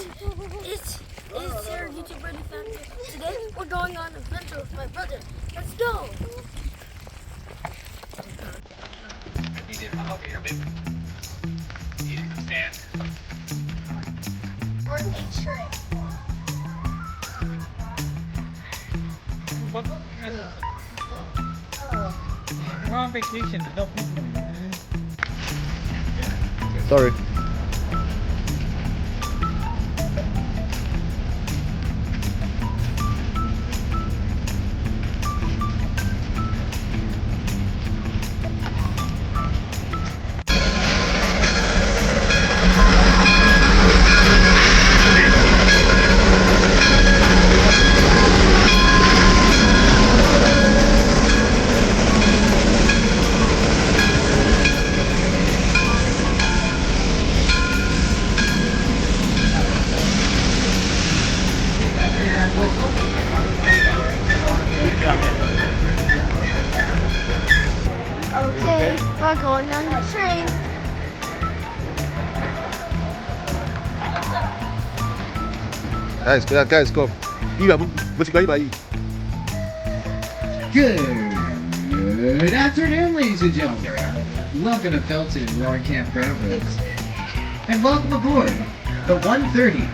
guys, it's your YouTube Ready Family. Today we're going on an adventure with my brother. Let's go! You did come over here, baby. You didn't stand. We're in nature. We're on vacation. No. Sorry. Okay, we're going on the train. Guys, go. Good afternoon, ladies and gentlemen. Welcome to Felton Roaring Camp Railroads. And welcome aboard the 1:30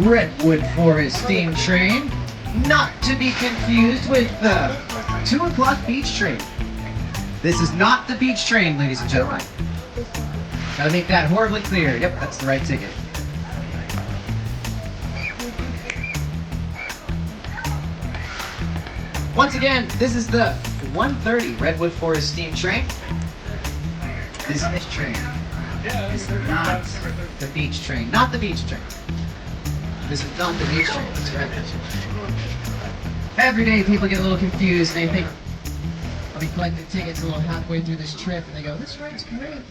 Redwood Forest Steam Train, not to be confused with the 2 o'clock beach train. This is not the beach train, ladies and gentlemen. Gotta make that horribly clear. Yep, that's the right ticket. Once again, this is the 1:30 Redwood Forest Steam Train. This train is not the beach train. Not the beach train. This is not the beach train. That's right. Every day people get a little confused. They think I'll be collecting tickets a little halfway through this trip, and they go, "This ride's great.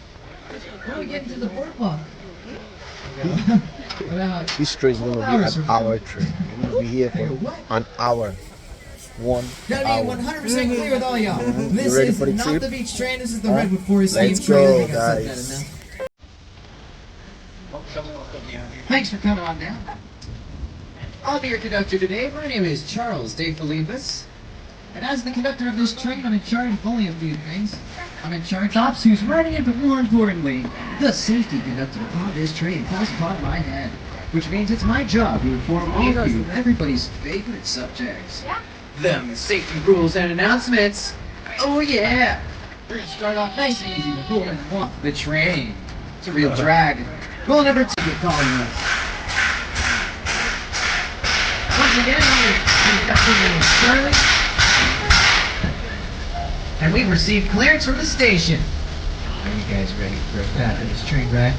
When are we getting to the boardwalk?" This train is going to be an hour train. We'll be here for an hour. 1 Gotta hour. be 100% clear with all y'all. This ready is for the not trip? the beach train. This is the Redwood Forest Steam Let's Train. I go, think I said that guys. enough. Thanks for coming on down. I'll be your conductor today. My name is Charles De Felipas. And as the conductor of this train, I'm in charge of only a few things. I'm in charge of ops who's riding it, but more importantly, the safety conductor of this train falls upon my head. Which means it's my job to inform all of you of everybody's favorite subjects. Them safety rules and announcements. Oh yeah! We're gonna start off nice and easy before we walk the train. It's a real drag. We'll never take it calling us. Once again, I'm conducting Shirley. And we've received clearance from the station. Are you guys ready for a path in this train ride?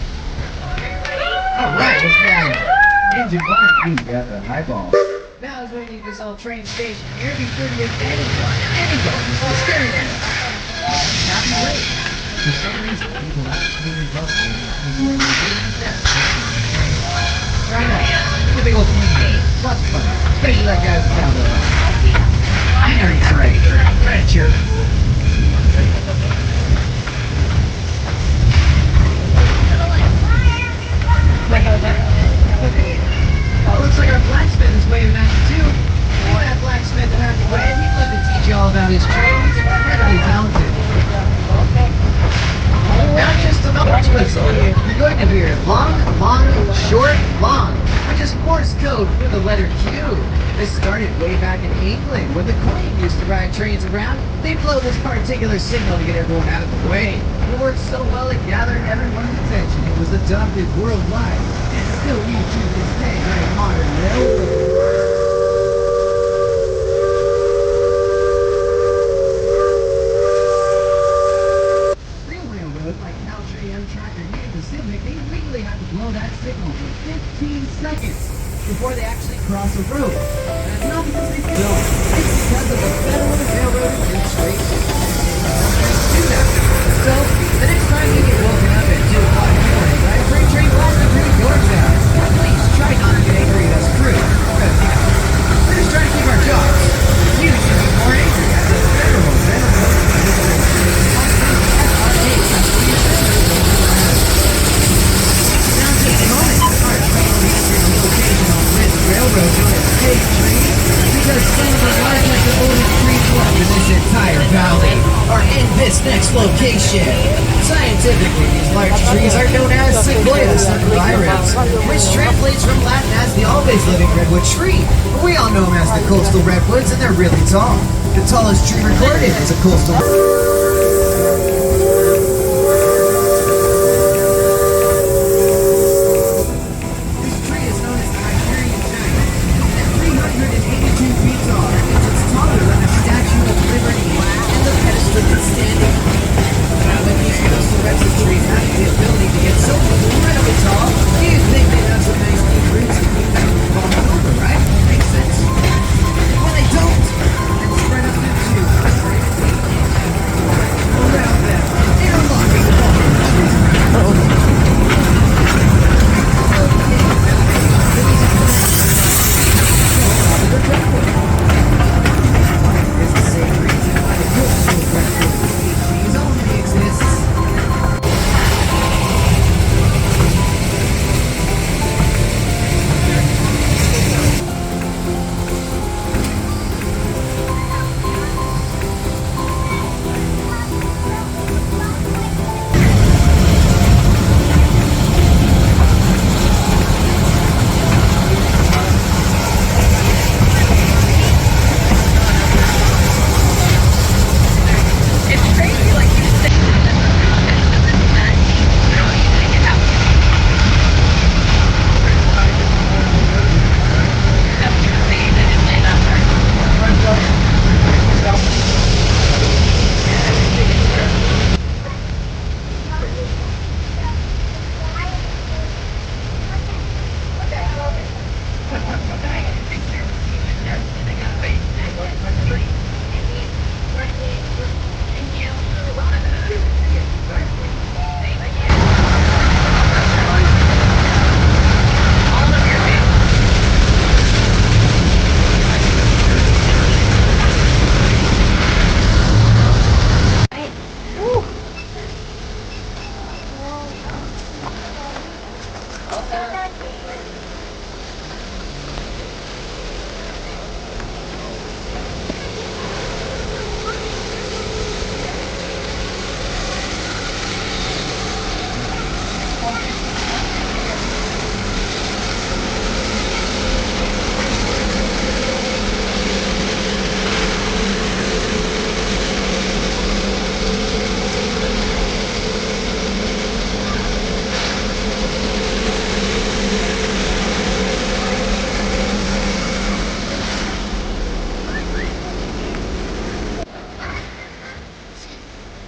Alright, let's go. Engine 1, you got the highball. Now as we leave this old train station here, be sure to give anybody who's staring at us happy wait. For some reason, people absolutely love waiting. Right now, the big old swing. Lots of fun, especially that guy with the cowbell. I know he's ready for adventure. Looks like our blacksmith is waving at you too. Boy, that blacksmith will have to wait. He'd love to teach you all about his trade. He's incredibly talented. Not just a knowledge whistle. You're going to hear long, short, long, which is Morse code for the letter Q. This started way back in England when the Queen used to ride trains around. They'd blow this particular signal to get everyone out of the way. It worked so well it gathered everyone's attention. It was adopted worldwide and still used to this day by modern railroad. Real railroads like Caltrain, Amtrak, or Union Pacific, they legally have to blow that signal for 15 seconds before they actually cross a road. And it's not because they don't. It's because of the Federal Railroad Administration. Do that. So, the next time you get woken up at 2 o'clock in the morning by a freight train blasting through your town, please try not to get angry at us crew. Because, we're just trying to keep our jobs. You should be more angry at the Federal Railroad Administration. Now take a moment. Our train will be entering the location in this next location. Scientifically, these large trees are known as Sequoia sunvirens, which translates from Latin as the always living redwood tree. But we all know them as the coastal redwoods, and they're really tall. The tallest tree recorded is a coastal.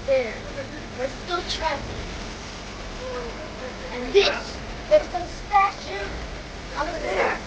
There. We're still traveling. And this is the statue over there.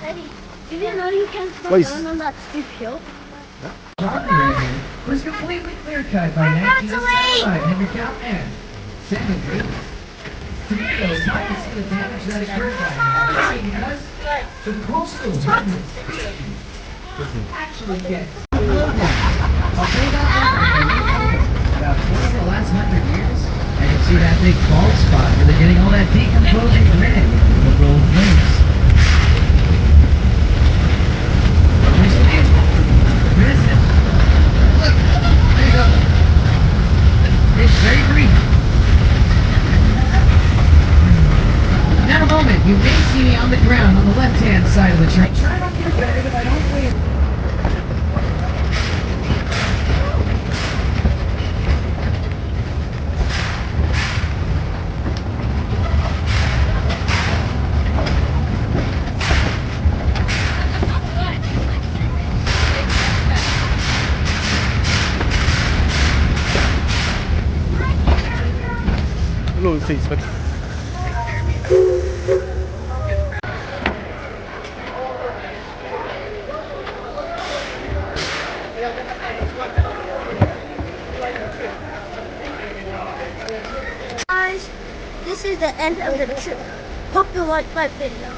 Eddie, did you know you can't slow Please. down on that steep hill? Was completely clear cut by 1975 Henry Callahan. Salmon Creek. Tomatoes might see the damage that occurred by now because the coastal redwoods actually get I'll say that about 20 of the last 100 years, I can see that big bald spot where they're getting all that decomposing granite in the old lakes. Listen. Look, there you go. It's very brief. In a moment, you may see me on the ground on the left-hand side of the train. Try not to get offended if I don't wave. Hello, Facebook. Guys, this is the end of the trip. Hope you liked my video.